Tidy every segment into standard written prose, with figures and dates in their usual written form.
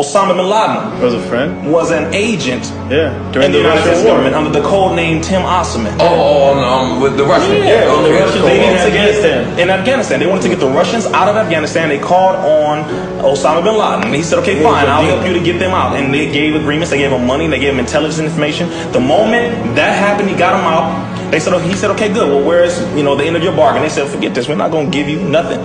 Osama bin Laden Was a friend. was an agent During in the the United States Russian War. government under the code name Tim Osman. With the Russians. Yeah, when the Russians They in wanted to Afghanistan. in Afghanistan. They wanted to get the Russians out of Afghanistan. They called on Osama bin Laden. And he said, okay, fine, I'll help you to get them out. And they gave agreements. They gave him money. They gave him intelligence information. The moment that happened, he got him out. He said, okay, good. Well, where's the end of your bargain? They said, forget this. We're not going to give you nothing.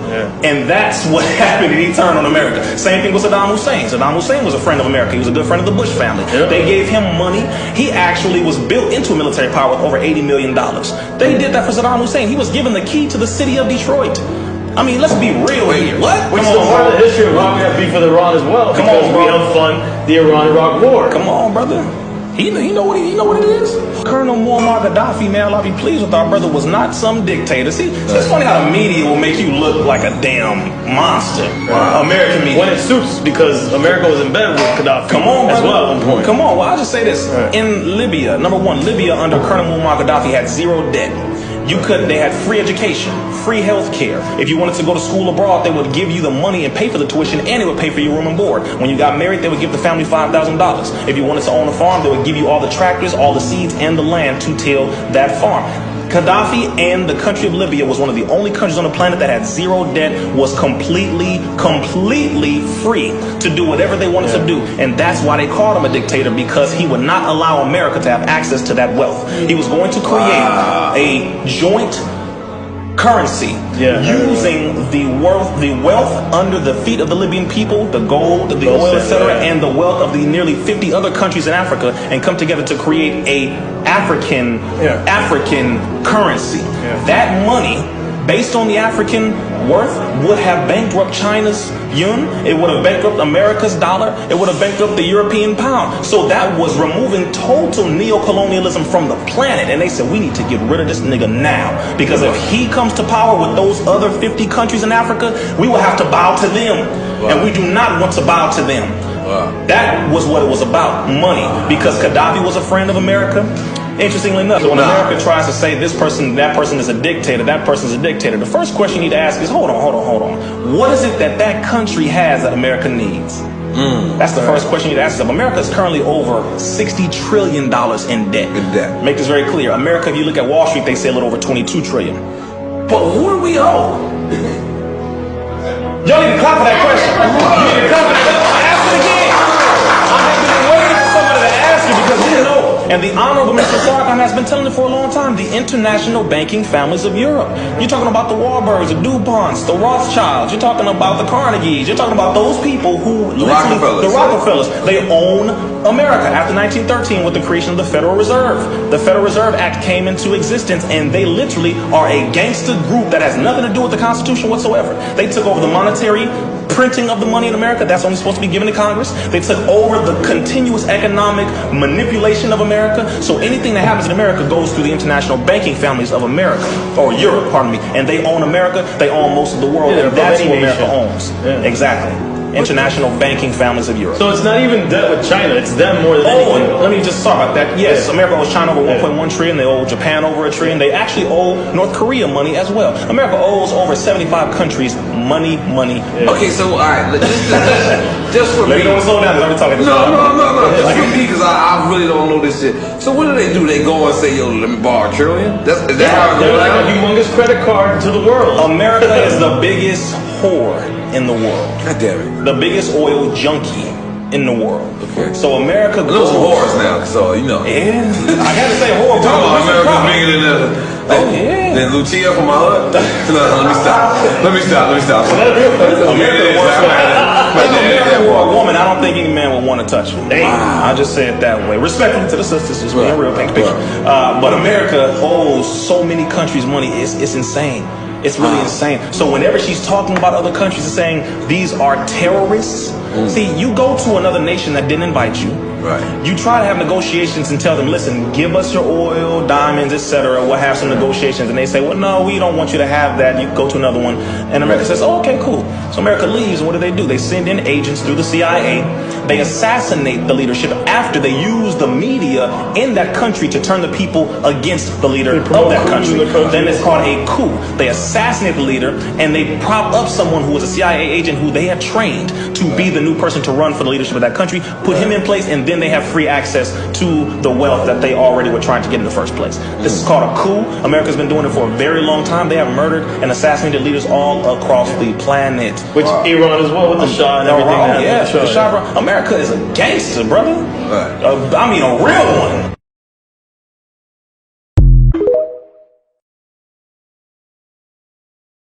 And that's what happened. And he turned on America. Same thing with Saddam Hussein. Saddam Hussein was a friend of America. He was a good friend of the Bush family. They gave him money. He actually was built into a military power with over $80 million. They did that for Saddam Hussein. He was given the key to the city of Detroit. I mean, let's be real here. What? Which is a part of the history of why we have beef with Iran as well. Come because on, bro. we helped fund the Iran-Iraq War. Come on, brother. He know what it is. Colonel Muammar Gaddafi, man, I'll be pleased with our brother, was not some dictator. See, it's funny how the media will make you look like a damn monster. American media. When it suits, because America was in bed with Gaddafi. Come on, as brother. well at one point. Come on. Well, I'll just say this. In Libya, number one, Libya under Colonel Muammar Gaddafi had zero debt. They had free education, free health care. If you wanted to go to school abroad, they would give you the money and pay for the tuition, and it would pay for your room and board. When you got married, they would give the family $5,000. If you wanted to own a farm, they would give you all the tractors, all the seeds, and the land to till that farm. Gaddafi and the country of Libya was one of the only countries on the planet that had zero debt, was completely free to do whatever they wanted to do. And that's why they called him a dictator, because he would not allow America to have access to that wealth. He was going to create a joint currency using the wealth under the feet of the Libyan people, the gold, the oil, etc., and the wealth of the nearly 50 other countries in Africa, and come together to create a African currency. That money, based on the African worth, would have bankrupt China's yuan. It would have bankrupt America's dollar. It would have bankrupt the European pound. So that was removing total neocolonialism from the planet. And they said, we need to get rid of this nigga now. Because if he comes to power with those other 50 countries in Africa, we will have to bow to them. And we do not want to bow to them. That was what it was about, money. Because Gaddafi was a friend of America. Interestingly enough, when America tries to say that person is a dictator, that person's a dictator, the first question you need to ask is, hold on. What is it that country has that America needs? That's the first question you need to ask yourself. America is currently over $60 trillion in debt. Make this very clear. America, if you look at Wall Street, they say a little over $22 trillion. But who do we owe? Y'all need to clap for that question. You need to clap for that. Ask it again. I have been waiting for somebody to ask you, because we know. And the Honorable Mr. Farrakhan has been telling it for a long time. The international banking families of Europe. You're talking about the Warburgs, the DuPonts, the Rothschilds. You're talking about the Carnegies. You're talking about those people who the Rockefellers. They own America after 1913 with the creation of the Federal Reserve. The Federal Reserve Act came into existence, and they literally are a gangster group that has nothing to do with the Constitution whatsoever. They took over the monetary printing of the money in America. That's only supposed to be given to Congress. They took over the continuous economic manipulation of America. So anything that happens in America goes through the international banking families of America, or Europe, pardon me. And they own America. They own most of the world. And that's who America owns. Exactly. International banking families of Europe. So it's not even debt with China, it's them more than anything. Let me just talk about that. Yes, America owes China over 1.1 trillion. They owe Japan over $1 trillion. They actually owe North Korea money as well. America owes over 75 countries money. Okay, so all right, just for me. Let me know slow down. Let me talk. No. Just for me, because I really don't know this shit. So what do? They go and say, yo, let me borrow $1 trillion? Is that how it They're goes like a humongous credit card to the world. America is the biggest whore in the world. God damn it. The biggest oil junkie in the world. Okay. So America goes some whores now, so you know. Yeah, I gotta say whore. Talking about America bigger than Lucia from my hood. No, let me stop. America were a woman, I don't think any man would want to touch her. I just say it that way. Respectfully to the sisters, just being real, paint the picture. But America owes so many countries money. It's insane. It's really insane. So whenever she's talking about other countries and saying these are terrorists, see, you go to another nation that didn't invite you. Right. You try to have negotiations and tell them, listen, give us your oil, diamonds, etc. We'll have some negotiations. And they say, well, no, we don't want you to have that. You go to another one. And America says, oh, okay, cool. So America leaves, and what do? They send in agents through the CIA. They assassinate the leadership after they use the media in that country to turn the people against the leader of that country. Then it's called a coup. They assassinate the leader, and they prop up someone who was a CIA agent who they had trained to be the new person to run for the leadership of that country, put him in place, and then they have free access to the wealth that they already were trying to get in the first place. This is called a coup. America's been doing it for a very long time. They have murdered and assassinated leaders all across the planet. Which Iran as well, with the Shah and everything. Yeah, the Shah, bro. America is a gangster, brother. Right. I mean, a real one.